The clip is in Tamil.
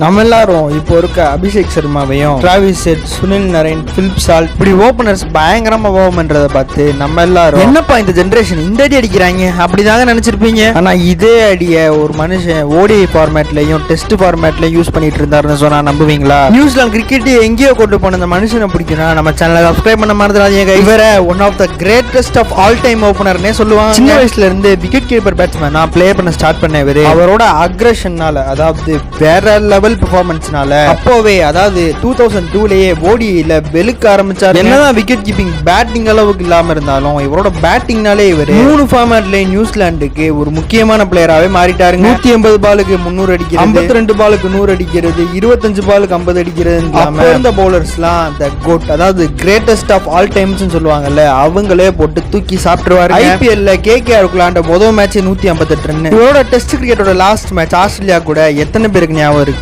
நம்ம எல்லாரும் இப்போ இருக்க அபிஷேக் சர்மாவையும் Travis Head, Sunil Narine, Philip Salt இப்படி ஓபனர்ஸ் பயங்கரமா ஓபன் பண்றதை பார்த்து நம்ம எல்லாரும் என்னப்பா இந்த ஜெனரேஷன் இந்த அடி அடிக்கிறாங்க அப்படிதாங்க நினைச்சிருப்பீங்க. ஆனா இதே அடிய ஒரு மனுஷன் ஓடிஐ ஃபார்மேட்லயும் டெஸ்ட் ஃபார்மேட்லயும் யூஸ் பண்ணிட்டு இருந்தாருன்னு சொன்னா நம்புவீங்களா? நியூசிலாந்து கிரிக்கெட் எங்கேயோ கொண்டு போன இந்த மனுஷனை பிடிக்கும்னா நம்ம சேனலை சப்ஸ்கிரைப் பண்ண மறந்துடாதீங்க. இவரை one of the greatest of all time ஓபனர்னே சொல்லுவாங்க. சின்ன வயசுல இருந்து விக்கெட் கீப்பர் பேட்ஸ்மேன் நான் பிளே பண்ண ஸ்டார்ட் பண்ண இவரு அவரோட அக்ரஷனால அதாவது வேற லெவல் பெர்ஃபார்மன்ஸ்னால அப்போவே அதாவது 2002லயே ஓடிஐல வெளுக்க ஆரம்பிச்சாரு. என்னதான் விக்கெட் கீப்பிங் பேட்டிங் அளவுக்கு இல்லாம இருந்தாலும் இவரோட பேட்டிங்னாலே இவரு 3 ஃபார்மேட்ல நியூசிலாந்துக்கு ஒரு முக்கியமான பிளேயராவே மாறிட்டாருங்க. 180 பாலுக்கு 300 அடிக்கிறது, 52 பாலுக்கு 100 அடிக்கிறது, 25 பாலுக்கு 50 அடிக்கிறது. இந்த பவுலர்ஸ்லாம் த கோட் அதாவது கிரேட்டஸ்ட் ஆஃப் ஆல் டைம்ஸ் சொல்லுவாங்கல்ல, அவங்களே போட்டு தூக்கி சாப்பிட்டுருவாரு. ஐபிஎல்ல கேகேஆர் விளையாண்ட முதல் மேட்ச் 158 ரன். இவரோட டெஸ்ட் கிரிக்கெட்டோட லாஸ்ட் மேட்ச் ஆஸ்திரேலியா கூட எத்தனை பேருக்கு ஞாபகம் இருக்கு?